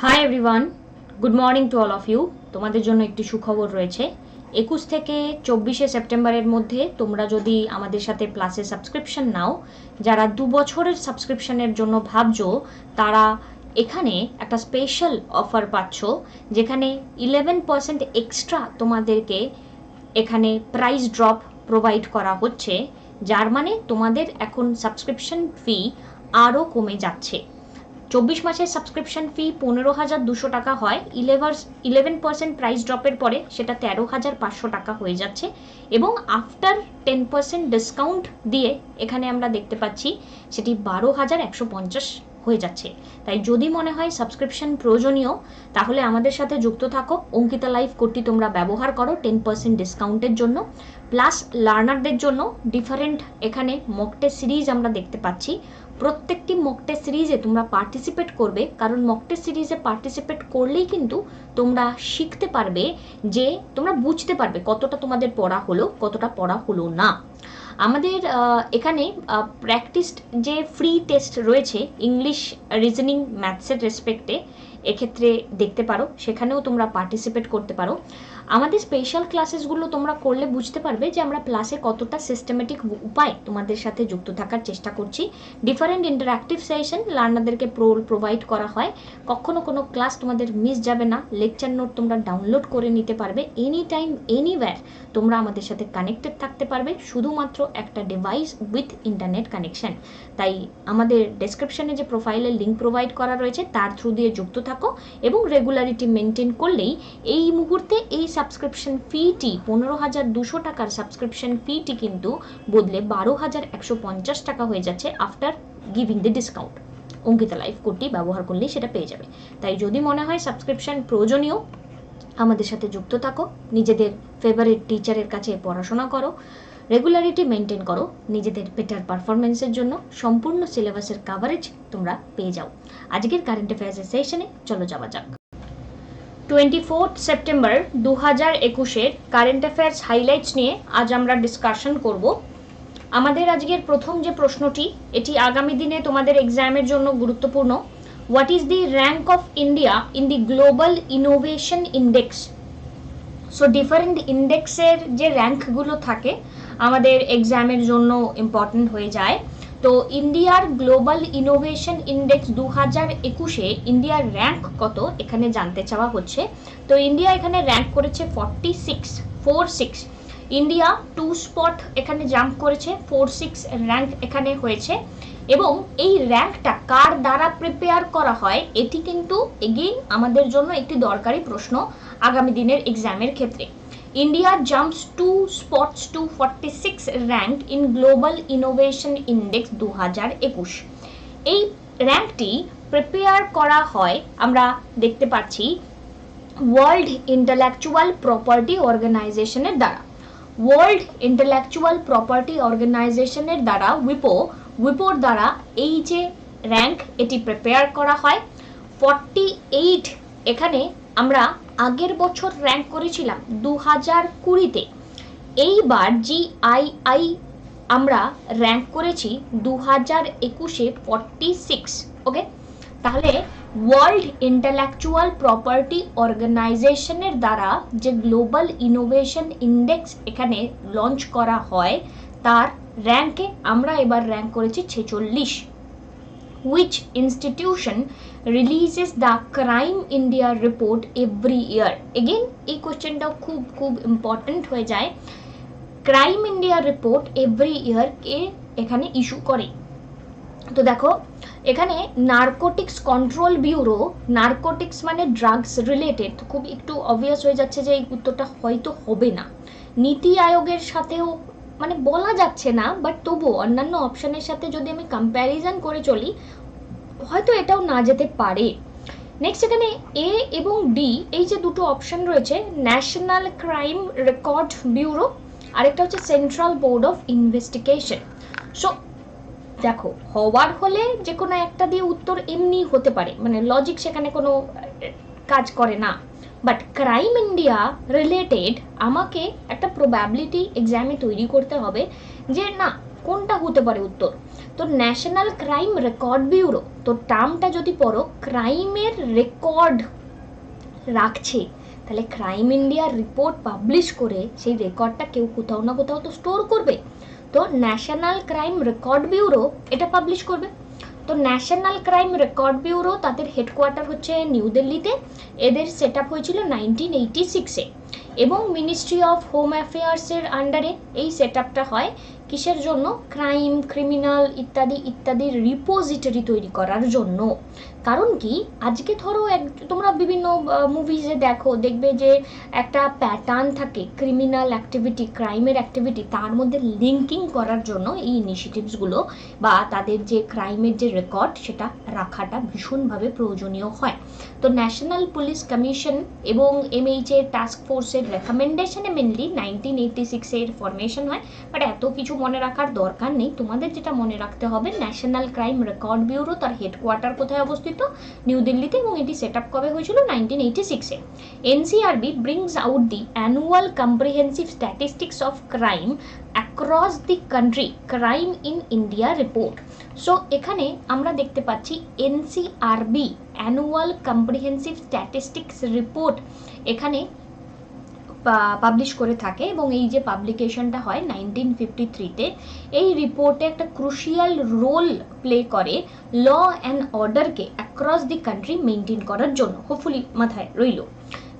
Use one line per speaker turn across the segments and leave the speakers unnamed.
High everyone, good morning to all of you. তোমাদের জন্য একটি সুখবর রয়েছে। 21 থেকে 24 সেপ্টেম্বরের মধ্যে তোমরা যদি আমাদের সাথে প্লাসে সাবস্ক্রিপশন নাও, যারা 2 বছরের সাবস্ক্রিপশনের জন্য ভাবছো, তারা এখানে একটা স্পেশাল অফার পাচ্ছ, যেখানে 11% এক্সট্রা তোমাদেরকে এখানে প্রাইস ড্রপ প্রোভাইড করা হচ্ছে, যার মানে তোমাদের এখন সাবস্ক্রিপশন ফি আরও কমে যাচ্ছে। 24 মাসের সাবস্ক্রিপশন ফি 15,200 টাকা হয়, 11% প্রাইস ড্রপের পরে সেটা 13,500 টাকা হয়ে যাচ্ছে, এবং আফটার 10% ডিসকাউন্ট দিয়ে এখানে আমরা দেখতে পাচ্ছি সেটি 12,150 হয়ে যাচ্ছে। তাই যদি মনে হয় সাবস্ক্রিপশন প্রয়োজনীয়, তাহলে আমাদের সাথে যুক্ত থাকো। অঙ্কিতা লাইভ কোডটি তোমরা ব্যবহার করো 10% ডিসকাউন্টের জন্য। প্লাস লার্নারদের জন্য ডিফারেন্ট এখানে মক টেস্ট সিরিজ আমরা দেখতে পাচ্ছি। প্রত্যেকটি মক টেস্ট সিরিজে তোমরা পার্টিসিপেট করবে, কারণ মক টেস্ট সিরিজে পার্টিসিপেট করলেই কিন্তু তোমরা শিখতে পারবে, যে তোমরা বুঝতে পারবে কতটা তোমাদের পড়া হলো, কতটা পড়া হলো না। আমাদের এখানে প্র্যাকটিসড যে ফ্রি টেস্ট রয়েছে ইংলিশ, রিজনিং, ম্যাথসের রেসপেক্টে, এক্ষেত্রে দেখতে পারো, সেখানেও তোমরা পার্টিসিপেট করতে পারো। আমাদের স্পেশাল ক্লাসেসগুলো তোমরা করলে বুঝতে পারবে যে আমরা ক্লাসে কতটা সিস্টেমেটিক উপায় তোমাদের সাথে যুক্ত থাকার চেষ্টা করছি। ডিফারেন্ট ইন্টারঅ্যাক্টিভ সেশন লার্নারদেরকে প্রোভাইড করা হয়। কখনো কোনো ক্লাস তোমাদের মিস যাবে না। লেকচার নোট তোমরা ডাউনলোড করে নিতে পারবে এনি টাইম এনিওয়্যার। তোমরা আমাদের সাথে কানেক্টেড থাকতে পারবে শুধুমাত্র একটা ডিভাইস উইথ ইন্টারনেট কানেকশন। তাই আমাদের ডেসক্রিপশনে যে প্রোফাইলের লিঙ্ক প্রোভাইড করা রয়েছে তার থ্রু দিয়ে যুক্ত থাকো, এবং রেগুলারিটি মেনটেন করলেই এই মুহূর্তে এই সাবস্ক্রিপশন ফিটি 15,200 টাকার সাবস্ক্রিপশন ফিটি কিন্তু বদলে 12,150 টাকা হয়ে যাচ্ছে after giving the discount. Ankita live কোডটি ব্যবহার করলেই সেটা পেয়ে যাবে। তাই যদি মনে হয় সাবস্ক্রিপশন প্রয়োজনীয়, আমাদের সাথে যুক্ত থাকো, নিজেদের ফেভারিট টিচারের কাছে পড়াশোনা করো, রেগুলারিটি মেনটেন করো, নিজেদের বেটার পারফরমেন্সের জন্য সম্পূর্ণ সিলেবাসের কাভারেজ তোমরা পেয়ে যাও। আজকের কারেন্ট অ্যাফেয়ার্সের সেশনে চলো যাওয়া যাক। 24 সেপ্টেম্বর 2021-এর কারেন্ট অ্যাফেয়ার্স হাইলাইটস নিয়ে আজ আমরা ডিসকাশন করব। আমাদের আজকের প্রথম যে প্রশ্নটি, এটি আগামী দিনে তোমাদের এক্সামের জন্য গুরুত্বপূর্ণ। What is the rank of India in the global innovation index? So different ইন্ডেক্সের যে র্যাঙ্কগুলো থাকে আমাদের এক্সামের জন্য ইম্পর্টেন্ট হয়ে যায়। তো ইন্ডিয়ার গ্লোবাল ইনোভেশন ইন্ডেক্স 2021-এ ইন্ডিয়ার র্যাঙ্ক কত এখানে জানতে চাওয়া হচ্ছে। তো ইন্ডিয়া এখানে র্যাঙ্ক করেছে 46। ইন্ডিয়া 2 স্পট এখানে জাম্প করেছে, 46 র্যাঙ্ক এখানে হয়েছে। এবং এই র্যাঙ্কটা কার দ্বারা প্রিপেয়ার করা হয়, এটি কিন্তু এগেইন আমাদের জন্য একটি দরকারি প্রশ্ন আগামী দিনের এক্সামের ক্ষেত্রে। India jumps 2 spots to 46 rank in Global Innovation Index 2021। এই র্যাঙ্কটি প্রিপেয়ার করা হয়, আমরা দেখতে পাচ্ছি, ওয়ার্ল্ড ইন্টেলেকচুয়াল প্রপার্টি অর্গানাইজেশনের দ্বারা। ওয়ার্ল্ড ইন্টেলেকচুয়াল প্রপার্টি অর্গানাইজেশনের দ্বারা, উইপোর দ্বারা এই যে র্যাঙ্ক এটি প্রিপেয়ার করা হয়। 48 এখানে আমরা আগের বছর র্যাঙ্ক করেছিলাম 2020-তে। এইবার GII আমরা র্যাঙ্ক করেছি 2021-এ 46। ওকে, তাহলে ওয়ার্ল্ড ইন্টেলেকচুয়াল প্রপার্টি অর্গানাইজেশনের দ্বারা যে গ্লোবাল ইনোভেশন ইন্ডেক্স এখানে লঞ্চ করা হয়, তার র্যাঙ্কে আমরা এবার র্যাঙ্ক করেছি 46। Which institution releases the Crime India report every year? Again এই কোশ্চেনটাও খুব ইম্পর্টেন্ট হয়ে যায়। Crime India report every year কে এখানে ইস্যু করে? তো দেখো, এখানে নার্কোটিক্স কন্ট্রোল ব্যুরো, নার্কোটিক্স মানে ড্রাগস রিলেটেড, তো খুব একটু অবভিয়াস হয়ে যাচ্ছে যে এই উত্তরটা হয়তো হবে না। নীতি আয়োগের সাথেও মানে বলা যাচ্ছে না, বাট তবুও অন্যান্য অপশনের সাথে যদি আমি কম্প্যারিজন করে চলি, হয়তো এটাও না যেতে পারে। নেক্সট এখানে এ এবং ডি এই যে দুটো অপশন রয়েছে, ন্যাশনাল ক্রাইম রেকর্ড ব্যুরো, আরেকটা হচ্ছে central board of investigation. So দেখো, হওয়ার হলে যে কোনো একটা দিয়ে উত্তর এমনি হতে পারে, মানে লজিক সেখানে কোনো কাজ করে না। বাট ক্রাইম ইন্ডিয়া রিলেটেড আমাকে একটা প্রবাবিলিটি এক্সামে তৈরি করতে হবে যে না, কোনটা হতে পারে উত্তর। তো ন্যাশনাল ক্রাইম রেকর্ড ব্যুরো, তো টার্মটা যদি পড়ো, ক্রাইমের রেকর্ড রাখছে, তাহলে ক্রাইম ইন্ডিয়ার রিপোর্ট পাবলিশ করে সেই রেকর্ডটা কেউ কোথাও না কোথাও তো স্টোর করবে। তো ন্যাশনাল ক্রাইম রেকর্ড ব্যুরো এটা পাবলিশ করবে। তো ন্যাশনাল ক্রাইম রেকর্ড ব্যুরো তাদের হেডকোয়ার্টার হচ্ছে নিউ দিল্লিতে। এদের সেট আপ হয়েছিল 1986-এ এবং মিনিস্ট্রি অফ হোম অ্যাফেয়ার্সের আন্ডারে এই সেট আপটা হয়। কিসের জন্য? ক্রাইম, ক্রিমিনাল ইত্যাদি ইত্যাদির রিপোজিটরি তৈরি করার জন্য। কারণ কি, আজকে ধরো তোমরা বিভিন্ন মুভিজে দেখবে যে একটা প্যাটার্ন থাকে ক্রিমিনাল অ্যাক্টিভিটি, ক্রাইমের অ্যাক্টিভিটি, তার মধ্যে লিঙ্কিং করার জন্য এই ইনিশিয়েটিভসগুলো বা তাদের যে ক্রাইমের যে রেকর্ড সেটা রাখাটা ভীষণভাবে প্রয়োজনীয় হয়। তো ন্যাশনাল পুলিশ কমিশন এবং এমএইচ এর টাস্ক ফোর্সের রেকমেন্ডেশনে মেনলি 1986 এর ফরমেশন হয়। বাট এত কিছু মনে রাখার দরকার নেই, তোমাদের যেটা মনে রাখতে হবে, ন্যাশনাল ক্রাইম রেকর্ড ব্যুরো তার হেডকোয়ার্টার কোথায় অবস্থিত? নিউ দিল্লিতে, এবং এটি সেট আপ কবে হয়েছিল? 1986-এ। NCRB brings out the annual comprehensive statistics of crime across the country, crime in India report. So এখানে আমরা দেখতে পাচ্ছি NCRB annual comprehensive statistics report এখানে পাবলিশ করে থাকে, এবং এই যে পাবলিকেশনটা হয় 1953-তে, এই রিপোর্টে একটা ক্রুশিয়াল রোল প্লে করে ল অ্যান্ড অর্ডারকে অ্যাক্রস দি কান্ট্রি মেনটেন করার জন্য। হোপফুলি মাথায় রইল।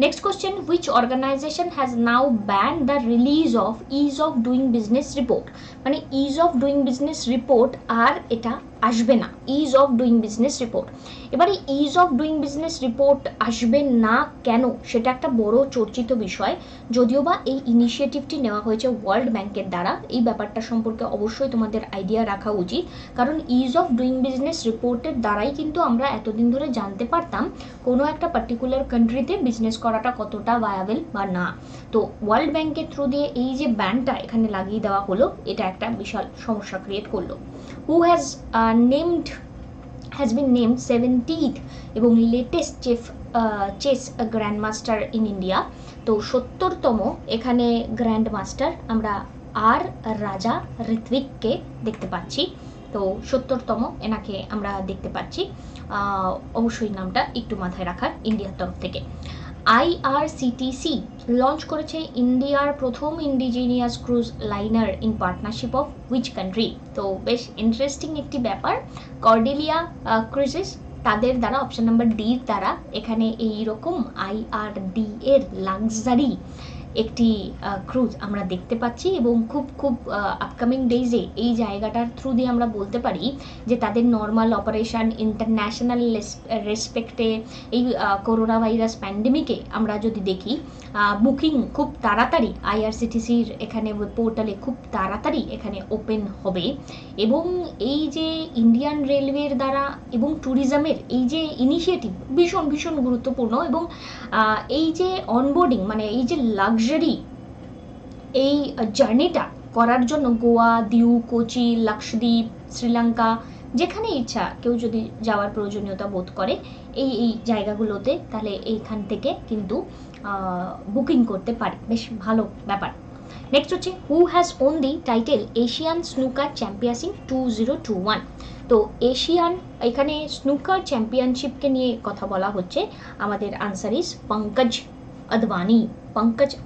Next question, which organisation has now ban the release of ease of doing business report? মানে ease of doing business report আর এটা আসবে না, ease of doing business report. এবারে ease of doing business report আসবে না কেন, সেটা একটা বড় চর্চিত বিষয়। যদিও বা এই ইনিশিয়েটিভটি নেওয়া হয়েছে ওয়ার্ল্ড ব্যাংকের দ্বারা, এই ব্যাপারটা সম্পর্কে অবশ্যই তোমাদের আইডিয়া রাখা উচিত, কারণ ইজ অফ ডুইং বিজনেস রিপোর্টের দ্বারাই কিন্তু আমরা এতদিন ধরে জানতে পারতাম কোনো একটা পার্টিকুলার কান্ট্রিতে বিজনেস করাটা কতটা ভায়াবেল বা না। তো ওয়ার্ল্ড ব্যাংকের থ্রু দিয়ে এই যে ব্যানটা এখানে লাগিয়ে দেওয়া হলো, এটা একটা বিশাল সমস্যা ক্রিয়েট করলো। হু has been named 70th এবং latest chess grandmaster in India. তো 70তম এখানে গ্র্যান্ডমাস্টার আমরা আর রাজা ঋত্বিককে দেখতে পাচ্ছি। তো 70তম এনাকে আমরা দেখতে পাচ্ছি। অবশ্যই নামটা একটু মাথায় রাখার ইন্ডিয়ার তরফ থেকে। আইআরসিটিসি লঞ্চ করেছে ইন্ডিয়ার প্রথম indigenous cruise liner in partnership of which country? তো বেশ ইন্টারেস্টিং একটি ব্যাপার। কর্ডেলিয়া ক্রুজেস তাদের দ্বারা, অপশন নাম্বার ডি দ্বারা এখানে এইরকম আইআরডি এর লাক্সারি একটি ক্রুজ আমরা দেখতে পাচ্ছি, এবং খুব আপকামিং ডেজে এই জায়গাটার থ্রু দিয়ে আমরা বলতে পারি যে তাদের নর্মাল অপারেশন, ইন্টারন্যাশনাল রেসপেক্টে এই করোনা ভাইরাস প্যান্ডেমিকে আমরা যদি দেখি, বুকিং খুব তাড়াতাড়ি আইআরসিটিসির এখানে পোর্টালে খুব তাড়াতাড়ি এখানে ওপেন হবে, এবং এই যে ইন্ডিয়ান রেলওয়ের দ্বারা এবং ট্যুরিজমের এই যে ইনিশিয়েটিভ ভীষণ ভীষণ গুরুত্বপূর্ণ, এবং এই যে অনবোর্ডিং মানে এই যে লাক্সারি এই জার্নিটা করার জন্য গোয়া, দিউ, কোচি, লাক্ষদ্বীপ, শ্রীলঙ্কা, যেখানে ইচ্ছা কেউ যদি যাওয়ার প্রয়োজনীয়তা বোধ করে এই জায়গাগুলোতে, তাহলে এইখান থেকে কিন্তু বুকিং করতে পারে। বেশ ভালো ব্যাপার। নেক্সট হচ্ছে, who has won the title Asian snooker championship 2021? তো এশিয়ান এখানে স্নুকার চ্যাম্পিয়নশিপকে নিয়ে কথা বলা হচ্ছে। আমাদের আনসার ইজ পঙ্কজ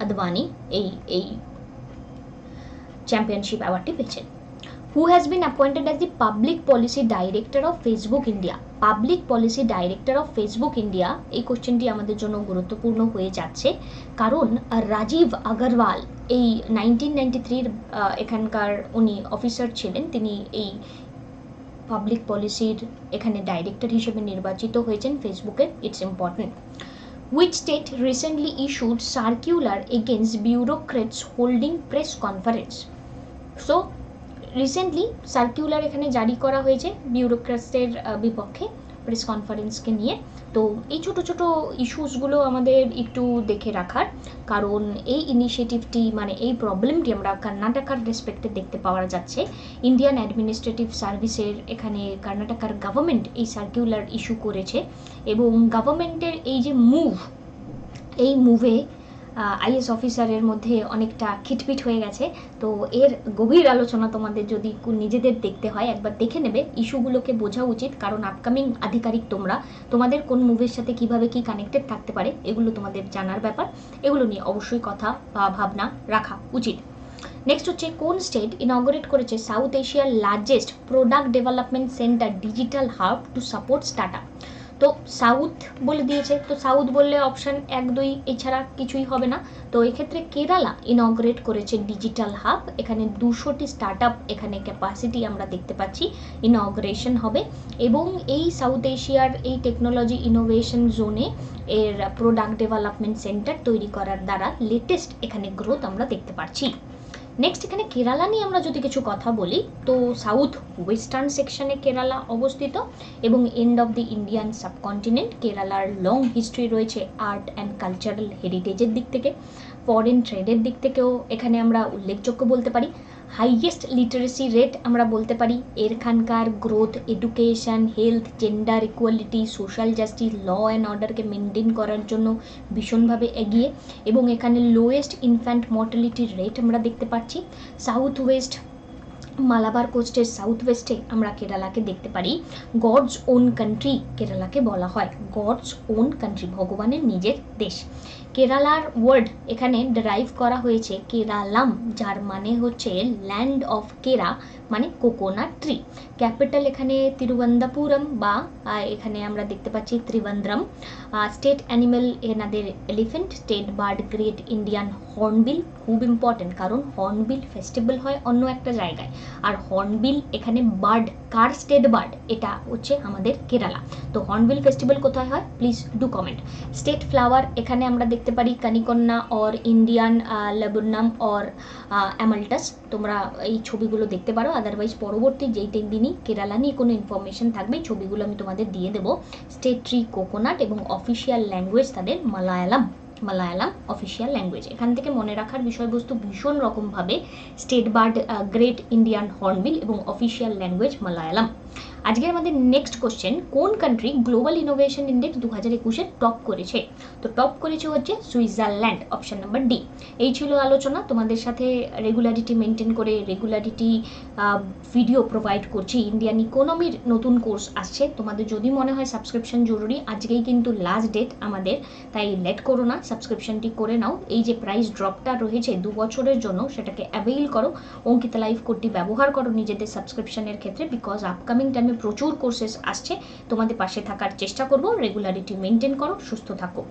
আদবানি এই চ্যাম্পিয়নশিপ অ্যাওয়ার্ডটি পেয়েছেন। Who has been appointed as the Public Policy Director of Facebook India? Public Policy Director of Facebook India, এই কোশ্চেনটি আমাদের জন্য গুরুত্বপূর্ণ হয়ে যাচ্ছে, কারণ রাজীব আগরওয়াল এই 1993 এখানকার উনি অফিসার ছিলেন, তিনি এই পাবলিক পলিসির এখানে ডাইরেক্টর হিসেবে নির্বাচিত হয়েছেন ফেসবুকের। It's important. Which state recently issued circular against bureaucrats holding press conference? So recently circular এখানে জারি করা হয়েছে বিউরোক্রেটসের বিপক্ষে প্রেস কনফারেন্সকে নিয়ে। তো এই ছোট ছোট ইস্যুসগুলো আমাদের একটু দেখে রাখার, কারণ এই ইনিশিয়েটিভটি মানে এই প্রবলেমটি আমরা কর্ণাটকার রেসপেক্টে দেখতে পাওয়া যাচ্ছে। ইন্ডিয়ান অ্যাডমিনিস্ট্রেটিভ সার্ভিসের এখানে কর্ণাটকার গভর্নমেন্ট এই সার্কুলার ইস্যু করেছে, এবং গভর্নমেন্টের এই যে মুভ, এই মুভে আইএস অফিসারের মধ্যে অনেকটা খিটপিট হয়ে গেছে। তো এর গভীর আলোচনা তোমাদের যদি নিজেদের দেখতে হয় একবার দেখে নেবে, ইস্যুগুলোকে বোঝা উচিত, কারণ আপকামিং আধিকারিক তোমরা, তোমাদের কোন মুভির সাথে কিভাবে কি কানেক্টেড থাকতে পারে এগুলো তোমাদের জানার ব্যাপার, এগুলো নিয়ে অবশ্যই কথা বা ভাবনা রাখা উচিত। নেক্সট হচ্ছে কোন স্টেট ইনঅগারেট করেছে সাউথ এশিয়ার largest product development centre digital hub to support startup. তো সাউথ বলে দিয়েছে, তো সাউথ বললে অপশান 1-2 এছাড়া কিছুই হবে না। তো এক্ষেত্রে কেরালা ইনঅগারেট করেছে ডিজিটাল হাব, এখানে 200টি স্টার্টআপ এখানে ক্যাপাসিটি আমরা দেখতে পাচ্ছি ইনঅগারেশন হবে, এবং এই সাউথ এশিয়ার এই টেকনোলজি ইনোভেশন জোনে এর প্রোডাক্ট ডেভেলপমেন্ট সেন্টার তৈরি করার দ্বারা লেটেস্ট এখানে গ্রোথ আমরা দেখতে পাচ্ছি। নেক্সট এখানে কেরালা নিয়ে আমরা যদি কিছু কথা বলি, তো সাউথ ওয়েস্টার্ন সেকশনে কেরালা অবস্থিত এবং end of the Indian subcontinent. কেরালার লং হিস্ট্রি রয়েছে আর্ট অ্যান্ড কালচারাল হেরিটেজের দিক থেকে, ফরেন ট্রেডের দিক থেকেও এখানে আমরা উল্লেখযোগ্য বলতে পারি। হাইয়েস্ট লিটারেসি রেট আমরা বলতে পারি, এখানকার growth, education, health, gender equality, social justice, law and অর্ডারকে মেনটেন করার জন্য ভীষণভাবে এগিয়ে, এবং এখানে লোয়েস্ট ইনফ্যান্ট মর্টালিটি রেট আমরা দেখতে পাচ্ছি। সাউথ ওয়েস্ট মালাবার কোস্টের সাউথ ওয়েস্টে আমরা কেরালাকে দেখতে পারি। গডস ওন কান্ট্রি কেরালাকে বলা হয়, গডস ওন কান্ট্রি, ভগবানের নিজের দেশ। কেরালার ওয়ার্ড এখানে ডেরাইভ করা হয়েছে কেরালাম, যার মানে হচ্ছে ল্যান্ড অফ কেরা, মানে কোকোনাট ট্রি। ক্যাপিটাল এখানে তিরুবনন্তপুরম, বা এখানে আমরা দেখতে পাচ্ছি ত্রিবন্দ্রম। স্টেট অ্যানিমেল এনাদের elephant, state bird great Indian hornbill, খুব ইম্পর্টেন্ট, কারণ হর্নবিল ফেস্টিভ্যাল হয় অন্য একটা জায়গায়, আর হর্নবিল এখানে বার্ড, কার স্টেট বার্ড, এটা হচ্ছে আমাদের কেরালা। তো হর্নবিল ফেস্টিভ্যাল কোথায় হয় please do comment. State flower এখানে আমরা দেখতে পারি কানিকন্যা অর ইন্ডিয়ান লেবুনাম অর অ্যামাল্টাস, তোমরা এই ছবিগুলো দেখতে পারো, আদারওয়াইজ পরবর্তী যেই দিনই কেরালা নিয়ে কোনো ইনফরমেশন থাকবে ছবিগুলো আমি তোমাদের দিয়ে দেবো। স্টেট ট্রি কোকোনাট, এবং অফিসিয়াল ল্যাঙ্গুয়েজ তাদের মালায়ালাম অফিসিয়াল ল্যাঙ্গুয়েজ। এখান থেকে মনে রাখার বিষয়বস্তু ভীষণ রকমভাবে, state bird great Indian hornbill এবং অফিসিয়াল ল্যাঙ্গুয়েজ মালায়ালাম। আজকের আমাদের নেক্সট কোশ্চেন, কোন কান্ট্রি গ্লোবাল ইনোভেশন ইন্ডেক্স 2021-এ টপ করেছে? তো টপ করেছে হচ্ছে সুইজারল্যান্ড, অপশন নাম্বার ডি। এই ছিল আলোচনা, তোমাদের সাথে রেগুলারিটি মেনটেন করে রেগুলারিটি ভিডিও প্রোভাইড করছি। ইন্ডিয়ান ইকোনমির নতুন কোর্স আসছে, তোমাদের যদি মনে হয় সাবস্ক্রিপশন জরুরি, আজকেই কিন্তু লাস্ট ডেট আমাদের, তাই লেট করো না, সাবস্ক্রিপশনটি করে নাও। এই যে প্রাইস ড্রপটা রয়েছে 2 বছরের জন্য, সেটাকে অ্যাভেইল করো, অঙ্কিতা লাইভ কোডটি ব্যবহার করো নিজেদের সাবস্ক্রিপশনের ক্ষেত্রে, বিকজ আপকামিং টাইমে প্রচুর কোর্সেস আসছে, তোমাদের পাশে থাকার চেষ্টা করব। রেগুলারিটি মেনটেন করো, সুস্থ থাকো।